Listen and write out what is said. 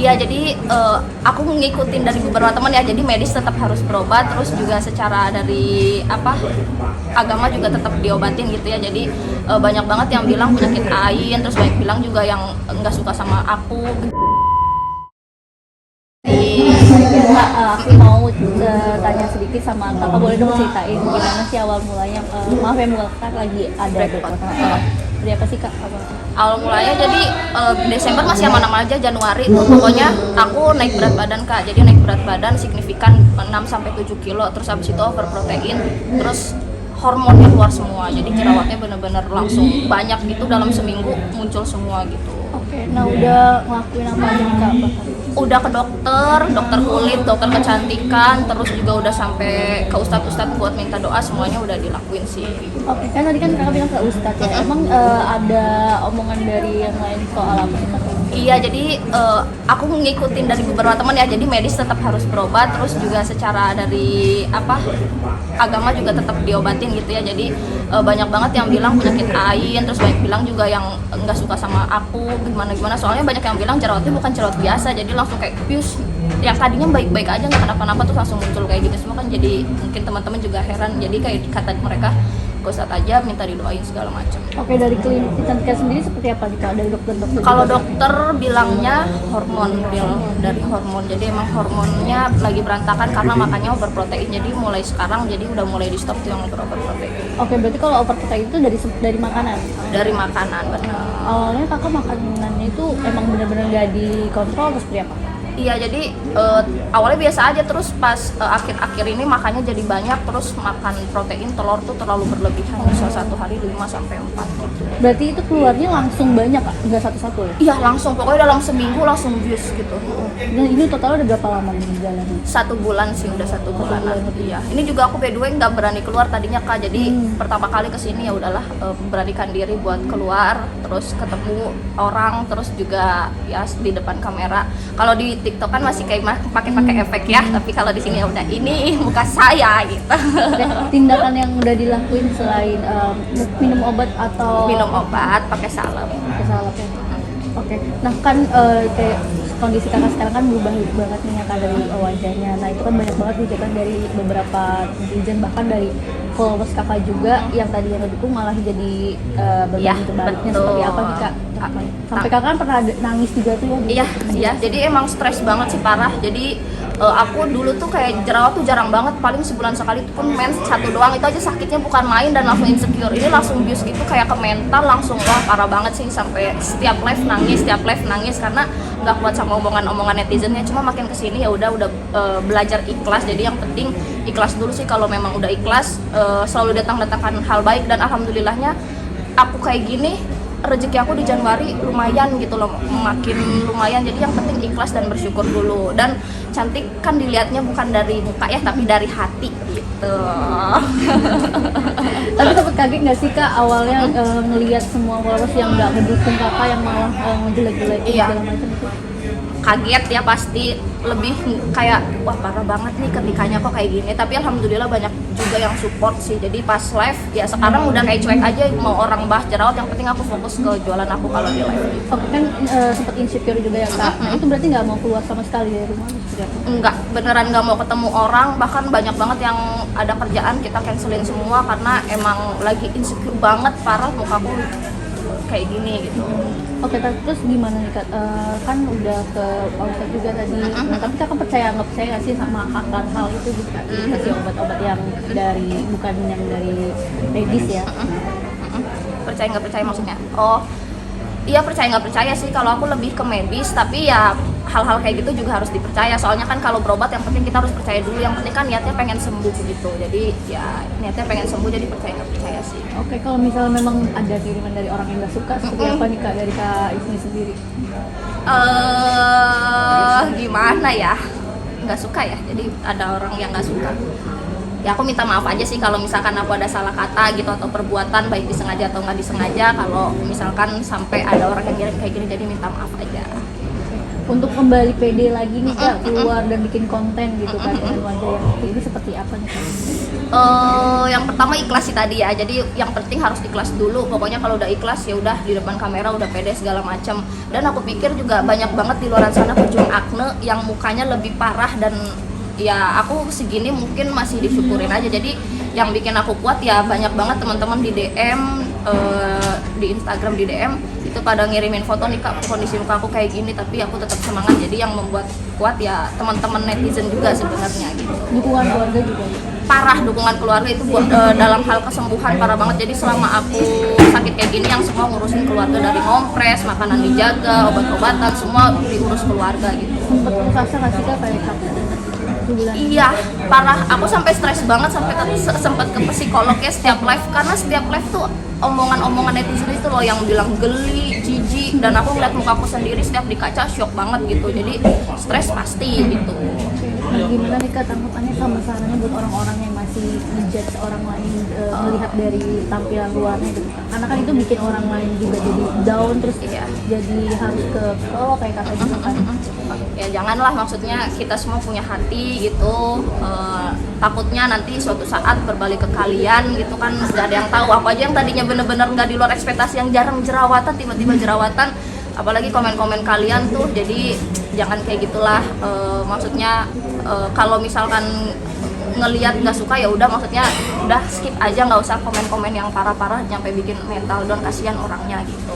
Iya, jadi aku ngikutin dari beberapa teman ya, jadi medis tetap harus berobat, terus juga secara dari agama juga tetap diobatin gitu ya. Jadi banyak banget yang bilang penyakit AIN, terus banyak bilang juga yang nggak suka sama aku. Aku mau tanya sedikit sama kakak, boleh dong ceritain gimana sih awal mulanya? Maaf ya, kakak lagi ada dari apa sih kak? Awal mulanya jadi Desember masih aman-aman aja, Januari tuh pokoknya aku naik berat badan kak. Jadi naik berat badan signifikan 6-7 kilo, terus habis itu overprotein, terus hormonnya keluar semua. Jadi jerawatnya bener-bener langsung banyak gitu, dalam seminggu muncul semua gitu. Oke, nah udah ngelakuin apa aja nih kak? Udah ke dokter kulit, dokter kecantikan, terus juga udah sampai ke ustadz buat minta doa, semuanya udah dilakuin sih. Oke, kan tadi kan kakak bilang ke ustadz ya, emang ada omongan dari yang lain soal apa sih kak? Iya, jadi aku ngikutin dari beberapa teman ya, jadi medis tetap harus berobat, terus juga secara dari agama juga tetap diobatin gitu ya. Jadi banyak banget yang bilang penyakit AIN, terus banyak bilang juga yang nggak suka sama aku gimana, soalnya banyak yang bilang jerawatnya bukan jerawat biasa, jadi langsung kayak pius yang tadinya baik-baik aja nggak kenapa-napa tuh langsung muncul kayak gitu semua kan. Jadi mungkin teman-teman juga heran, jadi kayak kata mereka ke ustadz aja minta didoain segala macam. Oke, dari klinik kecantikan sendiri seperti apa nih kak, dari dokter? Kalau dokter bilangnya hormon, dari hormon, jadi emang hormonnya lagi berantakan karena makannya overprotein, jadi mulai sekarang jadi udah mulai di stop tuh yang overprotein. Oke, berarti kalau overprotein itu dari makanan? Dari makanan, benar. Awalnya kakak makanannya itu emang benar-benar nggak dikontrol atau seperti apa? Iya, jadi awalnya biasa aja, terus pas akhir-akhir ini makannya jadi banyak, terus makan protein telur tuh terlalu berlebihan, bisa satu hari 5-4 gitu. Berarti itu keluarnya langsung banyak kak? Nggak satu-satu ya? Iya, langsung, pokoknya dalam seminggu langsung bius gitu. Dan ini total udah berapa lama nih jalannya? 1 bulan sih, udah 1 bulan. Iya, ini juga aku by the way nggak berani keluar tadinya kak, jadi pertama kali kesini ya udahlah beranikan diri buat keluar, terus ketemu orang, terus juga ya di depan kamera. Kalau di TikTok kan masih kayak pakai efek ya, tapi kalau di sini ya udah ini muka saya gitu. Dan tindakan yang udah dilakuin selain minum obat atau Minum obat, pakai salep. salep ya? Oke, nah kan kayak kondisi kakak sekarang kan berubah banget nih ya kak dari wajahnya. Nah itu kan banyak banget hujatan dari beberapa netizen, bahkan dari followers kakak juga yang tadi yang ngedukung malah jadi berbanding terbaliknya. Seperti apa nih kak? Sampai kakak kan pernah nangis juga tuh ya? Iya, jadi emang stres banget sih, parah. Jadi aku dulu tuh kayak jerawat tuh jarang banget, paling sebulan sekali itu pun mens 1 doang, itu aja sakitnya bukan main dan langsung insecure. Ini langsung bius gitu, kayak ke mental langsung, wah parah banget sih, sampai setiap live nangis karena nggak kuat sama omongan netizennya. Cuma makin kesini ya udah belajar ikhlas. Jadi yang penting ikhlas dulu sih. Kalau memang udah ikhlas, selalu datangkan hal baik, dan alhamdulillahnya aku kayak gini, rezeki aku di Januari lumayan gitu loh, makin lumayan. Jadi yang penting ikhlas dan bersyukur dulu. Dan cantik kan dilihatnya bukan dari muka ya, tapi dari hati gitu. Tapi sempat kaget nggak sih kak awalnya ngelihat semua followers yang nggak mendukung kakak, yang malah ngejelek-jelekin segala macam itu? Kaget ya pasti, lebih kayak wah parah banget nih ketikanya kok kayak gini. Tapi alhamdulillah banyak juga yang support sih. Jadi pas live ya sekarang udah kayak cuek aja, mau orang bahas jerawat, yang penting aku fokus ke jualan aku kalau di live. Oke, kan sempat insecure juga ya kak. Nah itu berarti nggak mau keluar sama sekali dari rumah? Enggak, beneran nggak mau ketemu orang. Bahkan banyak banget yang ada kerjaan kita cancelin semua karena emang lagi insecure banget, parah mukaku kayak gini gitu. Oke, terus gimana nih kak? Kan udah ke Pak Ustadz juga tadi. Nah, tapi kakak nggak percaya nggak sih sama akan hal itu gitu kak? Dikasih obat-obat yang bukan yang dari medis ya? Percaya nggak percaya maksudnya? Oh, iya percaya nggak percaya sih. Kalau aku lebih ke medis, tapi ya hal-hal kayak gitu juga harus dipercaya. Soalnya kan kalau berobat yang penting kita harus percaya dulu. Yang penting kan niatnya pengen sembuh gitu. Jadi ya niatnya pengen sembuh, jadi percaya nggak percaya sih. Oke, kalau misalnya memang ada kiriman dari orang yang nggak suka, seperti apa nih kak dari kak Ismi sendiri? Gimana ya? Nggak suka ya. Jadi ada orang yang nggak suka. Ya aku minta maaf aja sih kalau misalkan aku ada salah kata gitu, atau perbuatan baik disengaja atau nggak disengaja. Kalau misalkan sampai ada orang yang kayak gini, jadi minta maaf aja. untuk kembali pede lagi nih Kak, keluar dan bikin konten gitu kan dengan wajah yang ini seperti apa nih Kak? Yang pertama ikhlas sih tadi ya, jadi yang penting harus ikhlas dulu. Pokoknya kalau udah ikhlas ya udah di depan kamera udah pede segala macam. Dan aku pikir juga banyak banget di luar sana pejuang akne yang mukanya lebih parah, dan ya aku segini mungkin masih disyukurin aja. Jadi yang bikin aku kuat ya banyak banget teman-teman di DM, di Instagram di DM itu pada ngirimin foto nih Kak, kondisi muka aku kayak gini tapi aku tetap semangat. Jadi yang membuat kuat ya teman-teman netizen juga sebenarnya gitu. Dukungan keluarga juga ya? Parah, dukungan keluarga itu buat dalam hal kesembuhan parah banget. Jadi selama aku sakit kayak gini yang semua ngurusin keluarga, dari ngompres, makanan dijaga, obat-obatan, semua diurus keluarga gitu. Sempet merasa nggak sih Kak kayak kamu? Iya, parah. Aku sampai stres banget, sampai sempat ke psikolog ya setiap live, karena setiap live tuh omongan-omongan netizen itu loh yang bilang geli, jijik, dan aku ngeliat muka aku sendiri setiap di kaca shock banget gitu. Jadi stres pasti gitu. Nah, gimana nih Kak tanggapannya sama sarannya buat orang-orang yang masih ngejudge orang lain, melihat dari tampilan luarnya gitu Kak? Karena kan itu bikin orang lain juga jadi down, terus jadi harus ke psikolog kayak kata gitu kan. Ya janganlah, maksudnya kita semua punya hati gitu. Takutnya nanti suatu saat berbalik ke kalian gitu kan, gak ada yang tahu. Aku aja yang tadinya bener-bener gak di luar ekspektasi, yang jarang jerawatan tiba-tiba jerawatan, apalagi komen-komen kalian tuh. Jadi jangan kayak gitulah. Maksudnya kalau misalkan ngelihat nggak suka ya udah, maksudnya udah skip aja, nggak usah komen-komen yang parah-parah sampai bikin mental down, kasihan orangnya gitu.